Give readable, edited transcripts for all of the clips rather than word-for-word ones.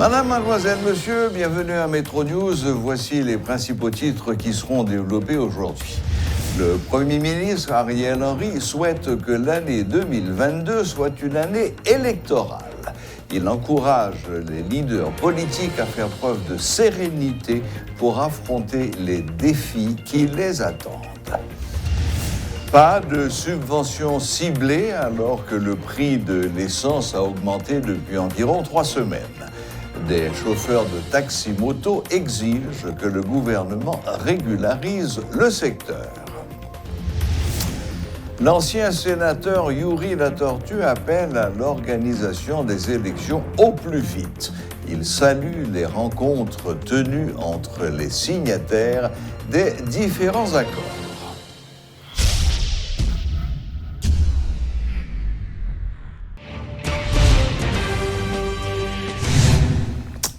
Madame, mademoiselle, monsieur, bienvenue à Métro News. Voici les principaux titres qui seront développés aujourd'hui. Le Premier ministre Ariel Henry souhaite que l'année 2022 soit une année électorale. Il encourage les leaders politiques à faire preuve de sérénité pour affronter les défis qui les attendent. Pas de subventions ciblées alors que le prix de l'essence a augmenté depuis environ 3 semaines. Des chauffeurs de taxi-moto exigent que le gouvernement régularise le secteur. L'ancien sénateur Youri Latortue appelle à l'organisation des élections au plus vite. Il salue les rencontres tenues entre les signataires des différents accords.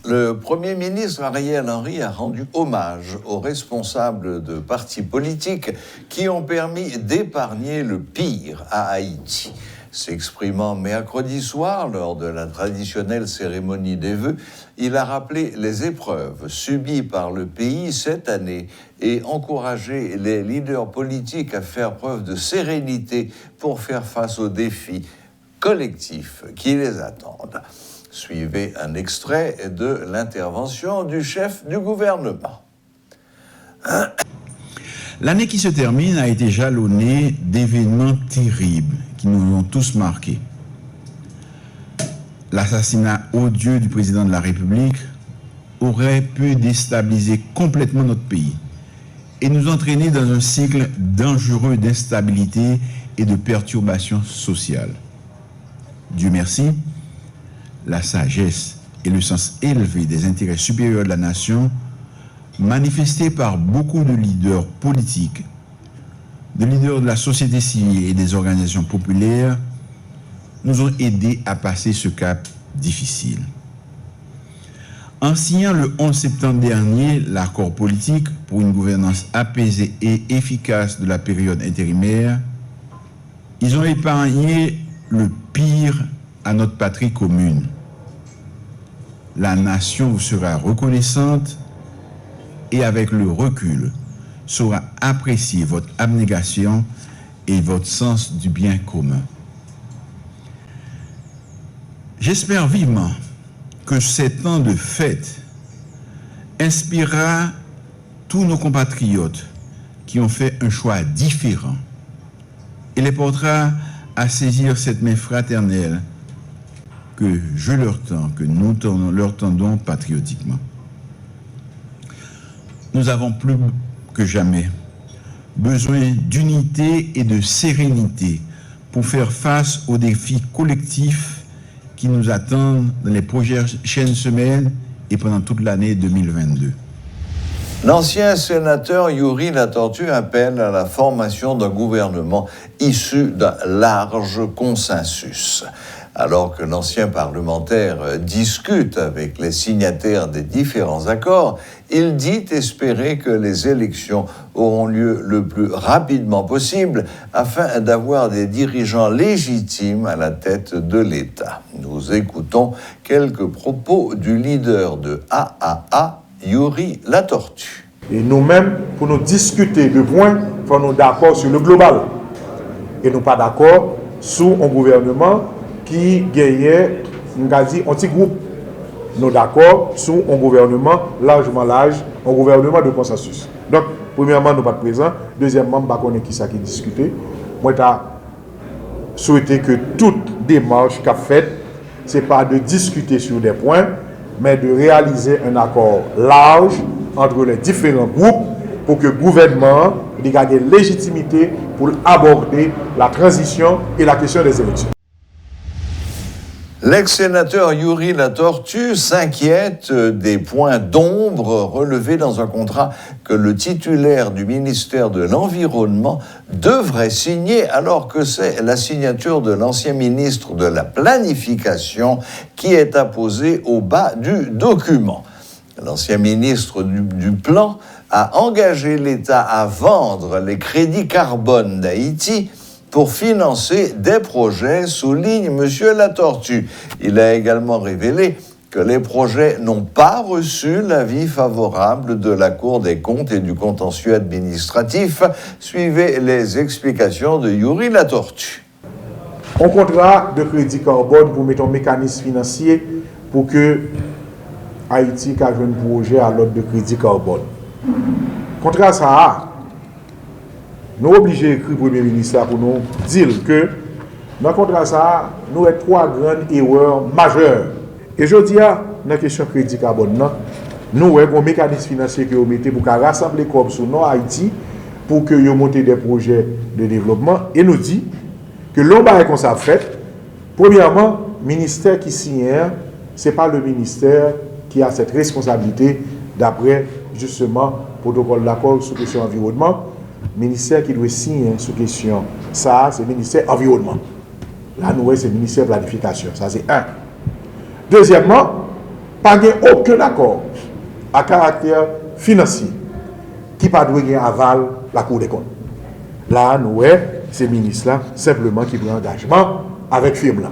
Le Premier ministre Ariel Henry a rendu hommage aux responsables de partis politiques qui ont permis d'épargner le pire à Haïti. S'exprimant mercredi soir lors de la traditionnelle cérémonie des vœux, il a rappelé les épreuves subies par le pays cette année et encouragé les leaders politiques à faire preuve de sérénité pour faire face aux défis collectifs qui les attendent. Suivez un extrait de l'intervention du chef du gouvernement. L'année qui se termine a été jalonnée d'événements terribles qui nous ont tous marqués. L'assassinat odieux du président de la République aurait pu déstabiliser complètement notre pays et nous entraîner dans un cycle dangereux d'instabilité et de perturbation sociale. Dieu merci, la sagesse et le sens élevé des intérêts supérieurs de la nation, manifestés par beaucoup de leaders politiques, de leaders de la société civile et des organisations populaires, nous ont aidés à passer ce cap difficile. En signant le 11 septembre dernier l'accord politique pour une gouvernance apaisée et efficace de la période intérimaire, ils ont épargné le pire à notre patrie commune. La nation vous sera reconnaissante et avec le recul saura apprécier votre abnégation et votre sens du bien commun. J'espère vivement que ces temps de fête inspirera tous nos compatriotes qui ont fait un choix différent et les portera à saisir cette main fraternelle que je leur tends, que nous leur tendons patriotiquement. Nous avons plus que jamais besoin d'unité et de sérénité pour faire face aux défis collectifs qui nous attendent dans les prochaines semaines et pendant toute l'année 2022. L'ancien sénateur Youri Latortue appelle à la formation d'un gouvernement issu d'un large consensus. Alors que l'ancien parlementaire discute avec les signataires des différents accords, il dit espérer que les élections auront lieu le plus rapidement possible afin d'avoir des dirigeants légitimes à la tête de l'État. Nous écoutons quelques propos du leader de AAA, Youri Latortue. Et nous-mêmes, pour nous discuter de points, il faut nous d'accord sur le global. Et nous pas d'accord sur un gouvernement qui gagnait, nous avons dit, un petit groupe. Nous d'accord sur un gouvernement largement large, un gouvernement de consensus. Donc, premièrement, nous ne sommes pas présents. Deuxièmement, nous ne connaissons pas qui ça qui discuté. Moi, je souhaité que toute démarche qu'a faite, ce n'est pas de discuter sur des points, mais de réaliser un accord large entre les différents groupes pour que le gouvernement ait une légitimité pour aborder la transition et la question des élections. L'ex-sénateur Youri Latortue s'inquiète des points d'ombre relevés dans un contrat que le titulaire du ministère de l'Environnement devrait signer, alors que c'est la signature de l'ancien ministre de la Planification qui est apposée au bas du document. L'ancien ministre du Plan a engagé l'État à vendre les crédits carbone d'Haïti pour financer des projets, souligne M. Latortue. Il a également révélé que les projets n'ont pas reçu l'avis favorable de la Cour des comptes et du contentieux administratif. Suivez les explications de Yuri Latortue. Un contrat de crédit carbone pour mettre un mécanisme financier pour que Haïti ait un projet à l'ordre de crédit carbone. Contrat ça, nous sommes obligés d'écrire au Premier ministre pour nous dire que dans le contrat ça, nous avons 3 grandes erreurs majeures. Et je dis, dans la question de crédit carbone, nous avons un mécanisme financier que vous mettez pour rassembler comme sur nous Haïti pour que vous montez des projets de développement. Et nous dit que l'on va comme ça fait. Premièrement, le ministère qui signe, ce n'est pas le ministère qui a cette responsabilité d'après justement le protocole d'accord sur la question environnement. Le ministère qui doit signer sur la question, ça, c'est le ministère environnement. Là, nous, c'est le ministère planification. Ça, c'est un. Deuxièmement, pas aucun accord à caractère financier qui pas doit avoir aval la Cour des comptes. Là, nous, c'est le ministre-là, simplement qui prend engagement avec firme-là.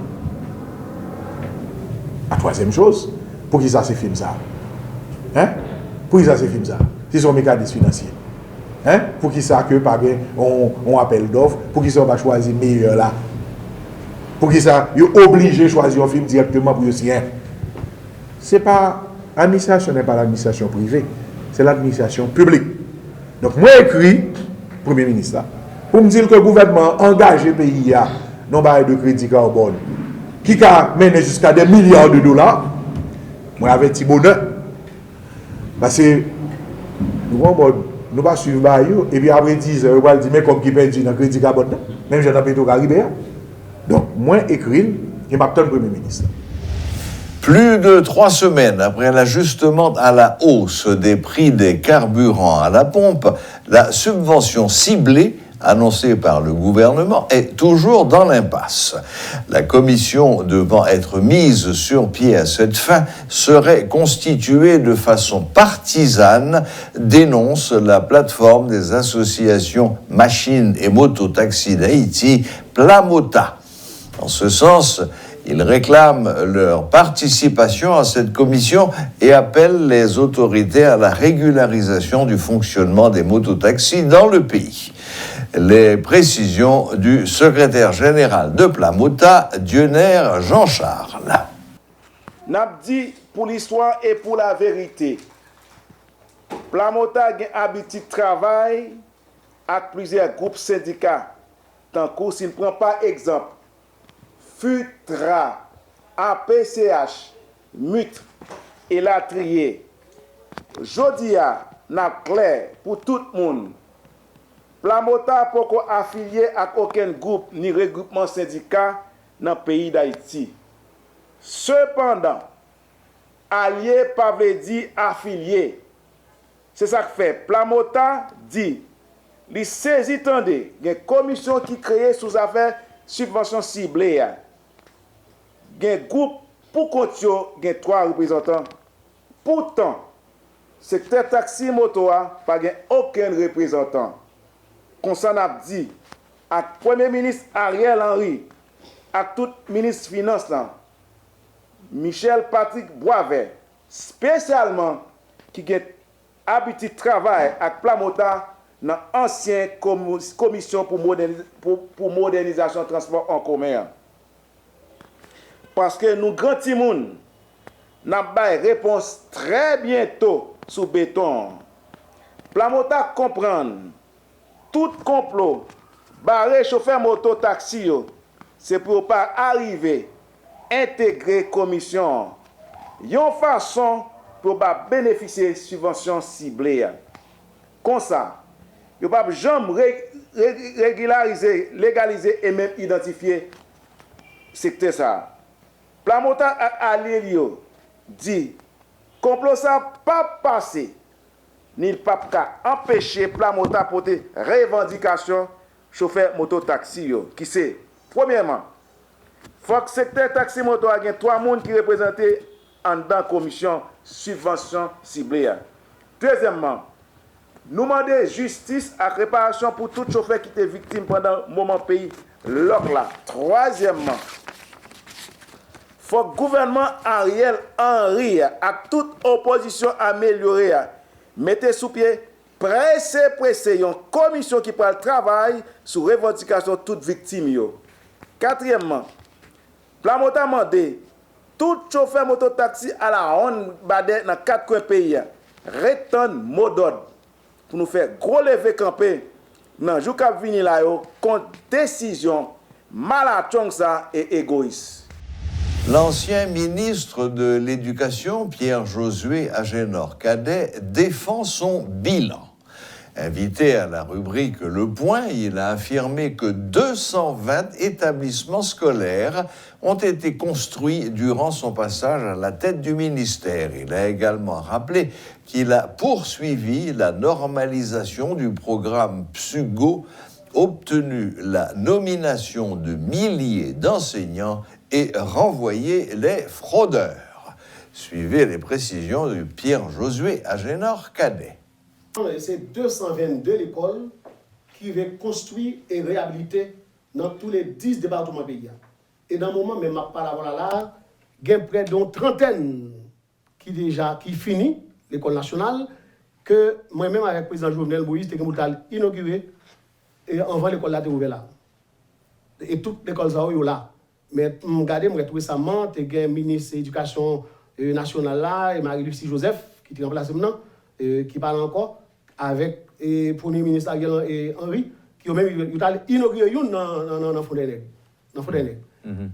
La troisième chose, pour qui ça c'est film ça? Hein? Pour qui ça c'est film ça? C'est son mécanisme financier. Hein? Pour qui ça que par on appelle d'offres, pour qui ça on va choisir meilleur là? Pour qui ça il est obligé de choisir un film directement pour le sien? C'est pas l'administration n'est pas l'administration privée, c'est l'administration publique. Donc moi écrit Premier ministre là, pour me dire que le gouvernement engage le pays à non bail de crédit carbone qui a mené jusqu'à des milliards de dollars. Moi avec petit bonheur parce que nous pas suivre bail et puis après 10 heures on va dire mais comme qui perdu dans crédit carbone même j'ai dans Petro Caribéen. Donc moi écrit et m'attend le Premier ministre. Plus de 3 semaines après l'ajustement à la hausse des prix des carburants à la pompe, la subvention ciblée annoncée par le gouvernement est toujours dans l'impasse. La commission devant être mise sur pied à cette fin serait constituée de façon partisane, dénonce la plateforme des associations machines et mototaxis d'Haïti, Plamota. En ce sens, ils réclament leur participation à cette commission et appellent les autorités à la régularisation du fonctionnement des mototaxis dans le pays. Les précisions du secrétaire général de Plamota, Dieudonné Jean-Charles. N'a dit pour l'histoire et pour la vérité. Plamota a habitué de travail avec plusieurs groupes syndicats. Tant que s'il ne prend pas exemple, FUTRA, APCH, MUT et Latrier. Jodia n'a clair pour tout le monde. Plamota n'a pas affilié à aucun groupe ni regroupement syndical dans le pays d'Haïti. Cependant, allié pas veut dire affilié. C'est ça que fait. Plamota dit, il saisit tendez, il y a une commission qui crée sous affaire subvention ciblée. Il y a un groupe pour compter, il y a 3 représentants. Pourtant, secteur taxi moto n'a pas aucun représentant. Comme ça n'a dit, à Premier ministre Ariel Henry, à tout ministre Finance, Michel Patrick Boisvert, spécialement qui a habitué de travailler avec Plamota dans l'ancienne commission pour modernisation transport en commun. Parce que nous, grands timouns, n'avons pas réponse très bientôt sous béton. Plamota comprend tout complot, barrer chauffeur moto taxi, c'est pour pas arriver intégrer commission. Yon façon pour pas bénéficier de subventions ciblées. Comme ça, vous ne pouvez jamais régulariser, légaliser et même identifier secteur ça. Plamota allié dit complot ça pas passé ni pas empêcher Plamota porter revendication chauffeur moto taxi qui c'est premièrement faut que secteur taxi moto a 3 personnes qui représentent en dans commission subvention ciblée. Deuxièmement, nous demandons justice et réparation pour tout chauffeur qui était victime pendant le moment pays là. Troisièmement, faut que le gouvernement Ariel Henry à toute opposition améliorée, mettez sous pied, pressez une commission qui prend le travail sur revendication de toutes victimes. Quatrièmement, Plamota mandé tout chauffeur mototaxi à la ronde badé dans 4 coins pays, retenir mot d'ordre pour nous faire gros lever camper dans jour qui vient là contre décision malachongue et égoïste. L'ancien ministre de l'Éducation, Pierre-Josué Agénor-Cadet, défend son bilan. Invité à la rubrique Le Point, il a affirmé que 220 établissements scolaires ont été construits durant son passage à la tête du ministère. Il a également rappelé qu'il a poursuivi la normalisation du programme PSUGO, obtenu la nomination de milliers d'enseignants et renvoyé les fraudeurs. Suivez les précisions de Pierre-Josué Agénor-Cadet. C'est 222 écoles qui vont construire et réhabiliter dans tous les 10 départements du pays. Et dans le moment, même là, il y a près d'une trentaine qui finit l'école nationale, que moi-même avec le président Jovenel Moïse, j'ai inauguré et avant l'école là, ouverte là. Et toute l'école ça est là. Mais regardez, moi récemment, il y a un ministre de l'Éducation nationale là, et Marie-Lucie Joseph, qui est en place maintenant, qui parle encore, avec le Premier ministre Ariel et Henry, qui ont même inauguré une dans Fontenay.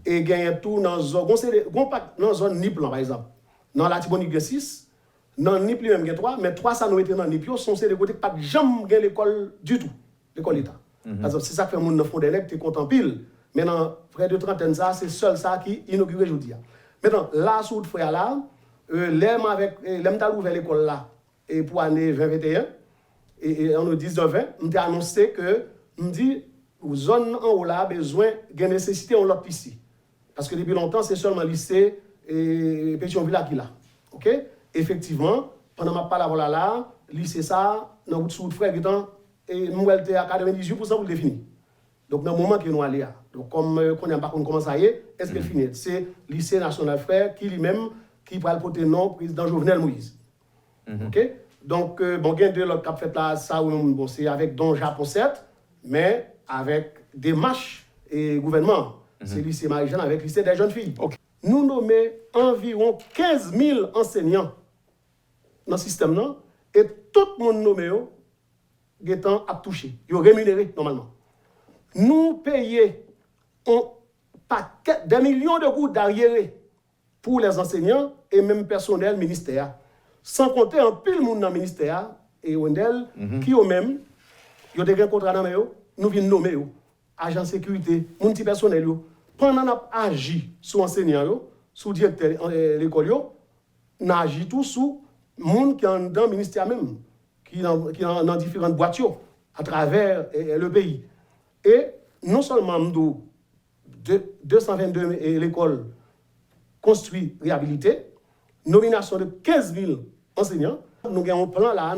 Et il y a tout dans la zone NIP, par exemple. Dans la Tibonite, il y a 6. Dans le NIP, il y a 3. Mais 3, ça nous été dans le NIP, sont des côtés qui n'ont jamais l'école du tout, l'école d'État. Parce que c'est ça que fait mon Fontenay, qui est content pile. Maintenant, près de 30 ans, c'est seul ça qui inaugure aujourd'hui. Maintenant, là, sous le frère là, l'aime ouvert l'école là, et pour l'année 2021, et en 19-20, on a annoncé que, on dit, aux zones en haut là, besoin de nécessité en l'autre ici. Parce que depuis longtemps, c'est seulement lycée et Pétionville qui là. OK? Effectivement, pendant ma parole là, lycée ça, dans le sous le frère, et nous était à 98% pour le définir. Donc, dans le moment que nous allons là, donc comme on n'a pas comment ça y est, est-ce qu'il finit? C'est le lycée national frère qui lui-même, qui va le porter nom président Jovenel Moïse. OK? Donc, bon, il y a deux autres qui ont fait là, ça, bon, c'est avec Don Japon 7, mais avec des marches et gouvernement. C'est le lycée Marie-Jeanne avec le lycée des jeunes filles. Okay. Nous nommons environ 15 000 enseignants dans le système, non? Et tout le monde nommé, il est à toucher. Il est rémunéré normalement. Nous payons des millions de gouttes d'arriérés pour les enseignants et même personnel ministère. Sans compter un pile de monde dans le ministère et Wendel, qui eux-mêmes, ils ont des contrats dans eux, nous venons nommer eux, agents de sécurité, mon petit personnel. Pendant qu'on a agi sur enseignants, sur directeur de l'école, on a agi tout sur les gens qui sont dans le ministère même, qui sont dans différentes boîtes à travers le pays. Et non seulement 222 l'école construit, réhabilité, nomination de 15 000 enseignants. Nous avons un plan là,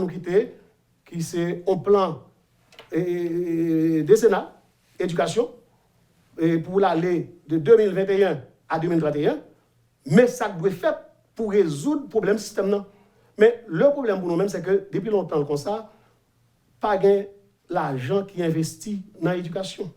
qui c'est un plan décennal, éducation, pour l'année de 2021 à 2031. Mais ça doit être fait pour résoudre le problème du système. Mais le problème pour nous-mêmes, c'est que depuis longtemps comme ça, pas gain l'argent qui investit dans l'éducation.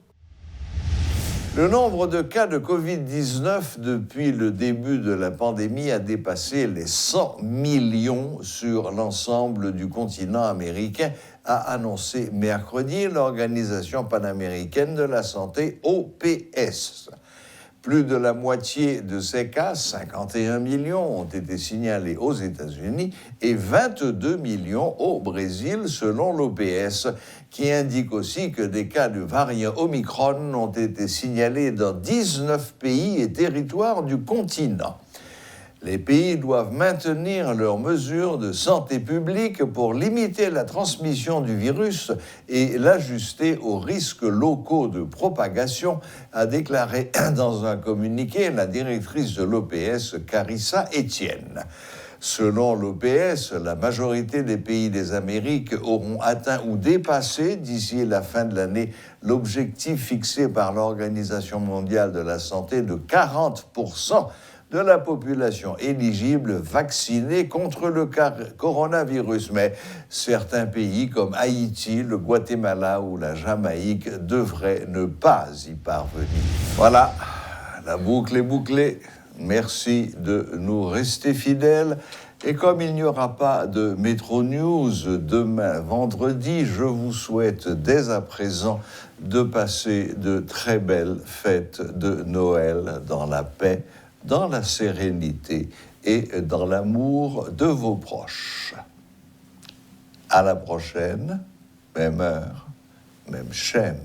Le nombre de cas de Covid-19 depuis le début de la pandémie a dépassé les 100 millions sur l'ensemble du continent américain, a annoncé mercredi l'Organisation panaméricaine de la santé, OPS. Plus de la moitié de ces cas, 51 millions, ont été signalés aux États-Unis et 22 millions au Brésil, selon l'OPS, qui indique aussi que des cas de variant Omicron ont été signalés dans 19 pays et territoires du continent. Les pays doivent maintenir leurs mesures de santé publique pour limiter la transmission du virus et l'ajuster aux risques locaux de propagation, a déclaré dans un communiqué la directrice de l'OPS, Carissa Etienne. Selon l'OPS, la majorité des pays des Amériques auront atteint ou dépassé d'ici la fin de l'année l'objectif fixé par l'Organisation mondiale de la santé de 40% de la population éligible vaccinée contre le coronavirus. Mais certains pays comme Haïti, le Guatemala ou la Jamaïque devraient ne pas y parvenir. Voilà, la boucle est bouclée. Merci de nous rester fidèles. Et comme il n'y aura pas de Métro News demain vendredi, je vous souhaite dès à présent de passer de très belles fêtes de Noël dans la paix, dans la sérénité et dans l'amour de vos proches. À la prochaine, même heure, même chaîne.